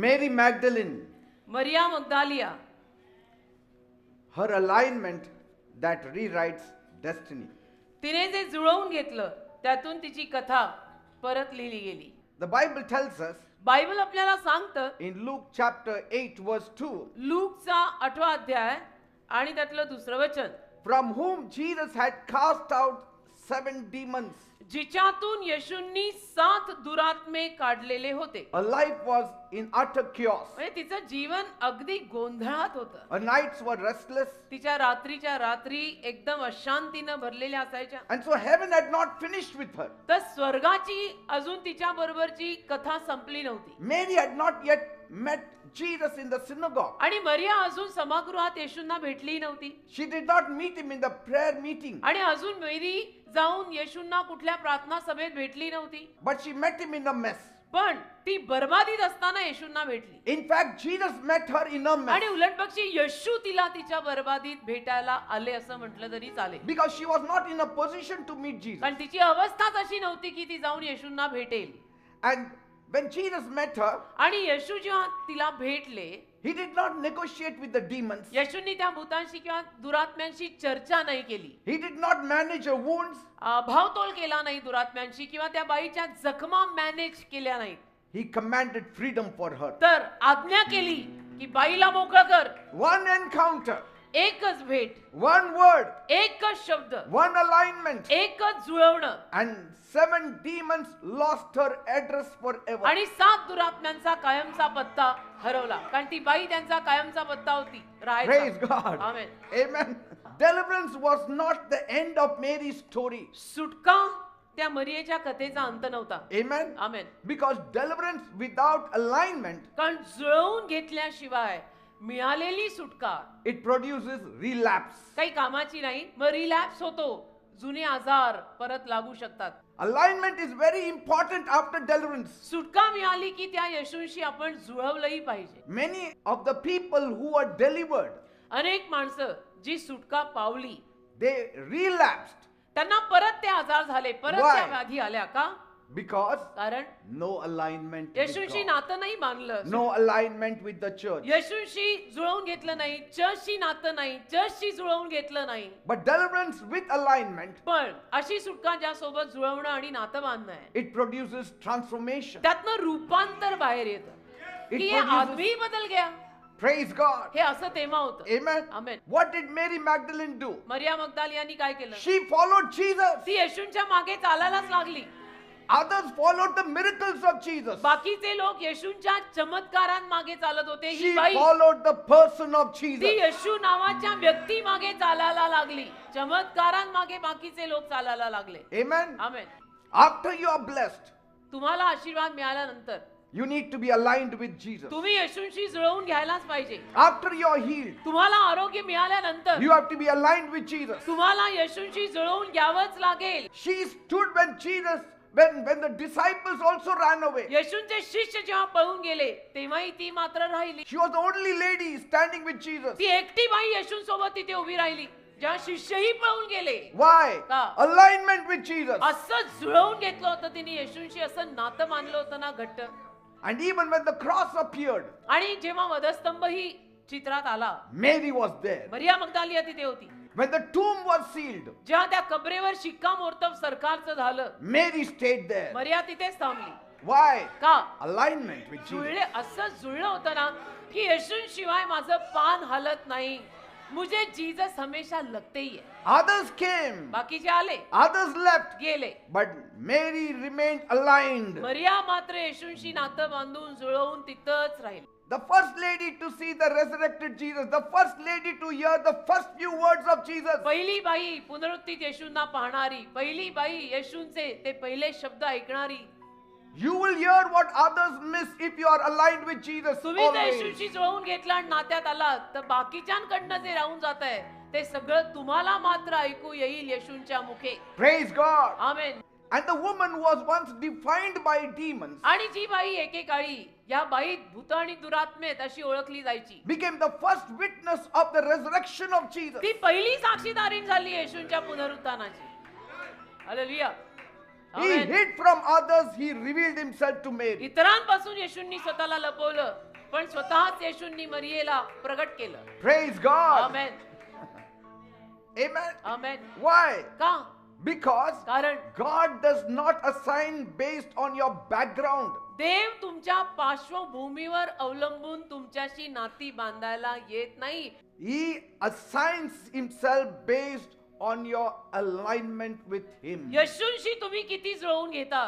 Mary Magdalene, Maria Magdalene, her alignment that rewrites destiny. तिने जे जुळवून घेतलं त्यातून तिची कथा परत लिहिली गेली. The Bible tells us Bible आपल्याला सांगतं in Luke chapter 8 verse 2, लूकचा 8वा अध्याय आणि त्यातलं दुसरं वचन, from whom Jesus had cast out 7 demons. जिच्यातून येशूंनी 7 दुरात्मे काढलेले होते. Her life was in utter chaos. म्हणजे तिचं जीवन अगदी गोंधळात होतं. Her nights were restless. तिच्या रात्रीच्या रात्री एकदम अशांतीनं भरलेल्या असायच्या. And so heaven had not finished with her. तर स्वर्गाची अजून तिच्या बरोबरची कथा संपली नव्हती. Mary had not yet met Jesus in the synagogue. आणि मरिया अजून सभागृहात येशूंना भेटली नव्हती. She did not meet him in the prayer meeting. आणि अजून मेरी जाऊन येशूंना कुठल्या प्रार्थना सभेत भेटली नव्हती. But she met him in a mess. पण ती बर्बादीत असताना येशूंना भेटली. In fact, Jesus met her in a mess. आणि उलटपक्षी येशू तिला तिच्या बर्बादीत भेटायला आले असं म्हटलं तरी चालेल. Because she was not in a position to meet Jesus. कारण तिची अवस्थाच अशी नव्हती की ती जाऊन येशूंना भेटेल. And when Jesus met her, आणि येशू जेव्हा तिला भेटले, he did not negotiate with the demons. येशूंनी त्या भूतांशी किंवा दुरात्म्यांशी चर्चा नाही केली. He did not manage her wounds. भावतोल केला नाही दुरात्म्यांशी किंवा त्या बाईच्या जखमा मॅनेज केल्या नाहीत. He commanded freedom for her. तर आज्ञा केली की बाईला मोकळं कर. One encounter, एकच भेट, one word, एकच शब्द, one alignment, एकच जुळवणं, and 7 demons lost her address forever. आणि 7 दुरात्म्यांचा कायमचा पत्ता हरवला. कारण ती बाई त्यांचा कायमचा पत्ता होती. Praise God. Amen. Amen. Deliverance was not the end of Mary's story. सुटका त्या मरियेच्या कथेचा अंत नव्हता. Amen. Amen. Because deliverance without alignment, कारण जुळवून घेतल्याशिवाय मिळालेली सुटका it produces relapse. काही कामाची नाही. मग रिलॅप्स होतो. जुने आजार परत लागू शकतात. Alignment is very important after deliverance. सुटका मिळाली की त्या येशूंशी आपण जुळवलंही पाहिजे. Many of the people who were delivered, अनेक माणसं जी सुटका पावली they relapsed त्यांना परत ते आजार झाले, परत Why? त्या व्याधी आल्या. का? because कारण no alignment with येशूंशी God. नातं नाही बांधलं. No alignment with the church. येशूंशी जुळवून घेतलं नाही. चर्चशी नातं नाही. चर्चशी जुळवून घेतलं नाही. But deliverance with alignment, पण अशी सुटका ज्यासोबत जुळवणं आणि नातं बांधणं आहे, it produces transformation. त्यातनं रूपांतर बाहेर येतं. It की हे produces- आदमी बदल गया. Praise God. हे असं तेव्हा होतं. Amen. Amen. What did Mary Magdalene do? मरिया मगदाल यांनी काय केलं? She followed Jesus. ती येशूंच्या मागे चालायलाच लागली. Others followed the miracles of Jesus. बाकीचे लोक येशूंच्या चमत्कारांमागे चालत होते. ही She बाई followed the person of ती Jesus. येशू नावाच्या व्यक्ती मागे चालायला लागली. चमत्कारांमागे बाकीचे लोक चालायला लागले. Amen. Amen. After you are blessed, तुम्हाला आशीर्वाद मिळाल्यानंतर you need to be aligned with Jesus. तुम्ही येशूंशी जुळवून घ्यायलाच पाहिजे. After you are healed, तुम्हाला आरोग्य मिळाल्यानंतर you have to be aligned with Jesus. तुम्हाला येशूंशी जुळवून घ्यावंच लागेल. She stood when Jesus, when the disciples also ran away. येशूंचे शिष्य जेव्हा पळून गेले तेव्हाही ती मात्र राहिली. She was the only lady standing with Jesus. ती एकटी बाई येशूंसोबत तिथे उभी राहिली जेव्हा शिष्यही पळून गेले. Why? का? Alignment with Jesus. असं जुळवून घेतलं होतं तिने येशूंशी. असं नातं मानलं होतं ना घट्ट. And even when the cross appeared, आणि जेव्हा वधस्तंभ ही चित्रात आला, Mary was there. मरिया मगदालिया तिथे होती. When the tomb was sealed, जेव्हा त्या कबरेवर शिक्कामोर्तब सरकारचं झालं, Mary stayed there. मरिया तिथेच थांबली. Why? का? Alignment with Jesus. जुळले. असं जुळलं होतं ना की येशूंशिवाय माझं पान हलत नाही. मुझे जीसस हमेशा लगते ही है. Others came, बाकीचे आले, others left, गेले. but Mary remained aligned. मरिया मात्र येशूंशी नातं बांधून जुळवून तिथंच राहील. The first lady to see the resurrected Jesus, the first lady to hear the first few words of Jesus. पहिली बाई पुनरुत्थित येशूंना पाहणारी, पहिली बाई येशूंचे ते पहिले शब्द ऐकणारी. You will hear what others miss if you are aligned with Jesus. तुम्ही जर always. येशूंशी जुळवून घेतला आणि नात्यात आलात तर बाकीच्यांकडनं जे राहून जात आहे ते सगळं तुम्हाला मात्र ऐकू येईल येशूंच्या मुखे. Praise God. Amen. And the woman was once defined by demons, आणि जी बाई एकेकाळी या बाईत भूत आणि दुरात्मेत अशी ओळखली जायची, became the first witness of the resurrection of Jesus. ती पहिली साक्षीदारीण झाली येशूंच्या पुनरुत्थानाची. Hallelujah. He hid from others, he revealed himself to Mary. इतरांपासून येशूंनी स्वतःला लपवलं पण स्वतःच येशूंनी मरियेला प्रगट केलं. Praise God. Amen. Amen. Amen. Why? का? Because कारण God does not assign based on your background. देव तुमच्या पार्श्वभूमीवर अवलंबून तुमच्याशी नाती बांधायला येत नाही. He assigns himself based on your alignment with him. येशूंशी तुम्ही किती जुळवून घेता,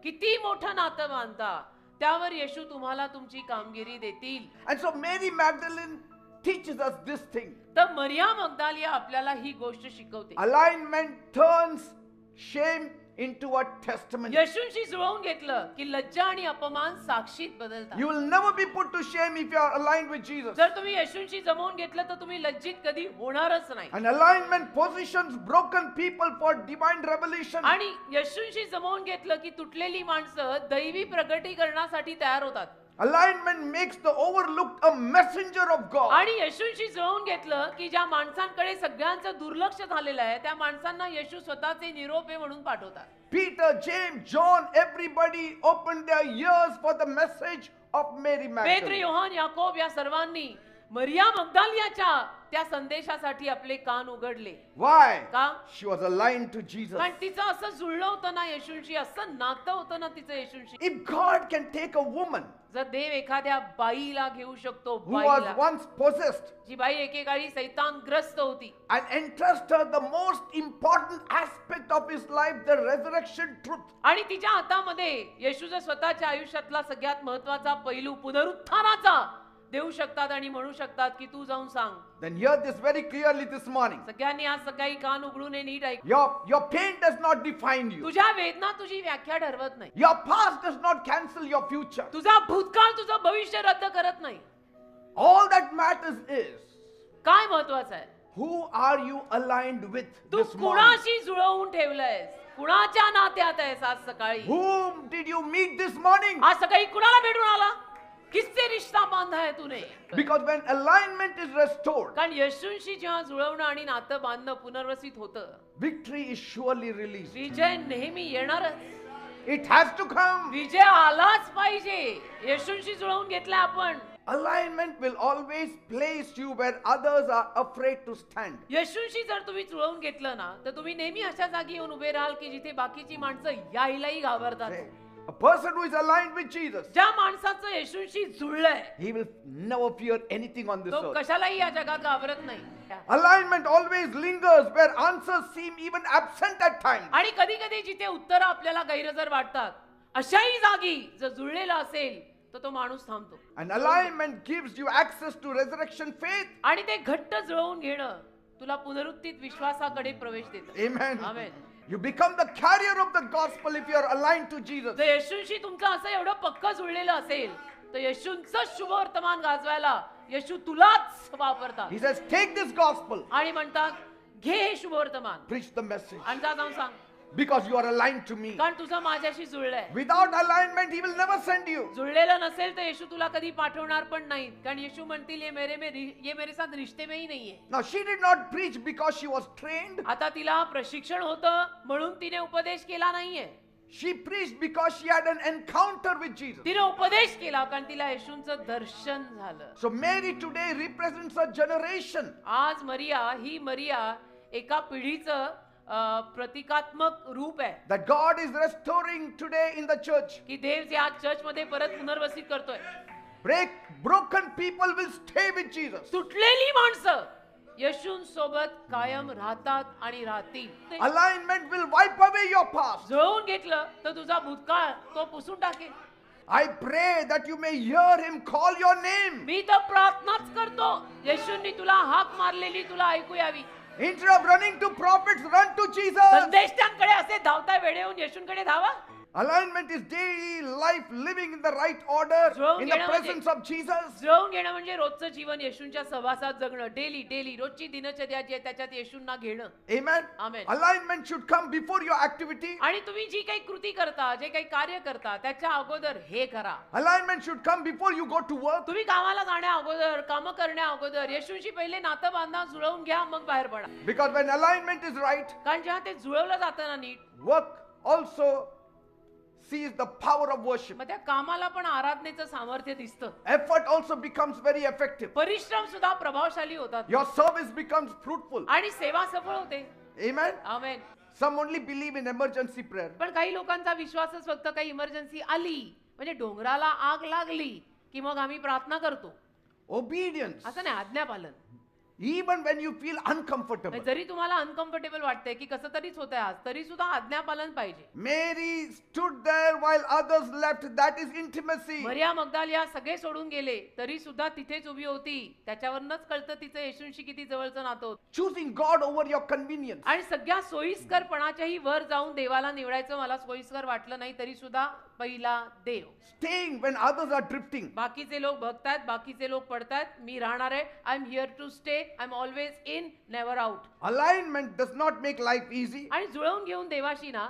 किती मोठं नातं बांधता, त्यावर येशू तुम्हाला तुमची कामगिरी देतील. And so Mary Magdalene teaches us this thing. तर मरिया मगदालिया आपल्याला ही गोष्ट शिकवते. Alignment turns shame into a testimony. येशूंशी जुळवून घेतलं की लज्जा आणि अपमान साक्षीत बदलतात. You will never be put to shame if you are aligned with Jesus. जर तुम्ही येशूंशी जमवून घेतलं तर तुम्ही लज्जित कधी होणारच नाही. And alignment positions broken people for divine revelation. आणि येशूंशी जमवून घेतलं की तुटलेली माणसं दैवी प्रगटीकरणासाठी तयार होतात. Alignment makes the overlooked a messenger of God. आणि येशूंशी जुळवून घेतलं की ज्या माणसांकडे सगळ्यांचं दुर्लक्ष झालेलं आहे त्या माणसांना येशू स्वतःचे निरोपे म्हणून पाठवतात. Peter, James, John, everybody opened their ears for the message of Mary पेत्र, Magdalene. Yohan, Yakob या सर्वांनी मरिया मगदालियाच्या त्या संदेशासाठी आपले कान उघडले. Why? का? She was aligned to Jesus. कारण तिचं असं जुळलं होतं ना येशूंशी, असं नातं होतं ना तिचं येशूंशी. If God can take a woman जर देव एखाद्या बाईला घेऊ शकतो, who was बाईला once possessed जी बाई एकेकाळी सैतानग्रस्त होती and entrust her the most important aspect of his life, the resurrection truth. आणि तिच्या हातामध्ये येशूच्या स्वतःच्या आयुष्यातला सगळ्यात महत्वाचा पैलू पुनरुत्थानाचा देऊ शकतात आणि म्हणू शकतात की तू जाऊन सांग. Then hear this very clearly this morning. सगळ्यांनी आज सकाळी कान उघडून हे नीट ऐक. Your pain does not define you. तुझ्या वेदना तुझी व्याख्या ठरवत नाही. Your past does not cancel your future. तुझा भूतकाळ तुझं भविष्य रद्द करत नाही. All that matters is काय महत्वाचं आहे? who are you aligned with Tu this morning? कुणाशी जुळवून ठेवलंयस, कुणाच्या नात्यात आहेस आज सकाळी. Whom did you meet this morning? आज सकाळी कुणाला भेटून आला? किससे रिश्ता बांधा है तूने? Because when alignment is restored, कारण येशूंशी जेव्हा जुळवणं आणि नातं बांधणं पुनर्वसित होतं, victory is surely released. विजय नेहमी येणारच. It has to come. विजय आलाच पाहिजे. येशूंशी जुळवून घेतलं आपण. Alignment will always place you where others are afraid to stand. येशूंशी जर तुम्ही जुळवून घेतलं ना तर तुम्ही नेहमी अशा जागी येऊन उभे राहाल की जिथे बाकीची माणसं यायलाही घाबरतात. A person who is aligned with Jesus, ज्या माणसाचं येशूंशी जुळलंय he will never fear anything on this तो earth. कशालाही या जगात घाबरत नाही. Alignment always lingers where answers seem even absent at times. आणि कधी कधी जिथे उत्तर आपल्याला गैरहजर वाटतात अशाही जागी जर जुळलेला असेल तर तो माणूस थांबतो. And alignment gives you access to resurrection faith. आणि ते घट्ट जुळवून घेणं तुला पुनरुत्थित विश्वासाकडे प्रवेश देतं. Amen. Amen. You become the carrier of the gospel if you are aligned to Jesus. जर येशूंशी तुमचं असं एवढं पक्क जुळलेलं असेल तर येशूंचं शुभ वर्तमान गाजवायला येशू तुलाच वापरतात. He says, take this gospel, आणि म्हणतात घे हे शुभ वर्तमान preach the message, आणि जा जाऊन सांग. because you are aligned to me. कारण तुझं माझ्याशी जुळलंय. Without alignment, he will never send you. जुळलेलं नसेल तर येशू तुला कधी पाठवणार पण नाही. कारण येशू म्हणतील ये मेरे साथ रिश्ते में ही नहीं है. Now, she did not preach because she was trained. आता तिला प्रशिक्षण होतं म्हणून तिने उपदेश केला नाहीये. She preached because she had an encounter with Jesus. तिने उपदेश केला कारण तिला येशूंचं दर्शन झालं. So Mary today represents a generation आज मरिया एका पिढीचं प्रतिकात्मक रूप आहे that God is restoring today in the church. की देव जे आज चर्च मध्ये परत पुनर्वसित करतोय. Broken people will stay with Jesus. तुटलेली माणसं येशूंसोबत कायम राहतात आणि राहतील. Alignment will wipe away your past. जुळवून घेतलं तर तुझा भूतकाळ तो पुसून टाकेल. I pray that you may hear him call your name. मी तर प्रार्थनाच करतो येशूंनी तुला हाक मारलेली तुला ऐकू यावी. Instead of running to prophets, run to Jesus. संदेष्टांकडे असे धावता वेळे येऊन येशूंकडे धावा. Alignment is daily life living in the right order जुळवून in the घेणं presence of Jesus. जुळवून घेणं म्हणजे रोजचं जीवन येशूंच्या सहवासात जगणं. डेली रोजची दिनचर्या जी आहे त्याच्यात येशूंना घेणं. Amen. Amen. Alignment should come before your activity. आणि तुम्ही जी काही कृती करता जे काही कार्य करता त्याच्या अगोदर हे करा. Alignment should come before you go to work. तुम्ही कामाला जाण्या अगोदर काम करण्या अगोदर येशूंशी पहिले नातं बांधा जुळवून घ्या मग बाहेर पडा. Because when alignment is right, कारण जेव्हा ते जुळवलं जातं ना नीट work also sees the power of worship. मग त्या कामाला पण आराधनेचं सामर्थ्य दिसतं. Effort also becomes very effective. परिश्रम सुद्धा प्रभावशाली होतात Your service becomes fruitful. आणि सेवा सफळ होते. Amen. Amen. Some only believe in emergency prayer. पण काही लोकांचा विश्वासच फक्त काही इमर्जन्सी आली म्हणजे डोंगराला आग लागली की मग आम्ही प्रार्थना करतो Obedience. असं नाही. आज्ञापालन. Even when you feel uncomfortable. जरी तुम्हाला अनकम्फर्टेबल वाटतंय की कसं तरीच होतंय आज तरी सुद्धा आज्ञापालन पाहिजे. Mary stood there while others left. That is intimacy. मरिया मगदाल या सगळे सोडून गेले तरी सुद्धा तिथेच उभी होती. त्याच्यावरूनच कळतं तिचं येशूंशी किती जवळचं नातं होतं. Choosing God over your convenience. आणि सगळ्या सोयीस्करपणाच्याही वर जाऊन देवाला निवडायचं मला सोयीस्कर वाटलं नाही तरी सुद्धा पहिला देव. Staying when others are drifting. बाकीचे लोक बघतायत बाकीचे लोक पडतायत मी राहणार आहे. I am here to stay. I am always in never out. Alignment does not make life easy, आणि जुळवून घेऊन देवाशी ना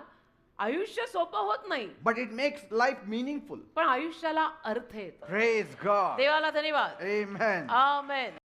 आयुष्य सोपं होत नाही but it makes life meaningful. पण आयुष्याला अर्थ येतो. Praise God. देवाला धन्यवाद. Amen. आमेन.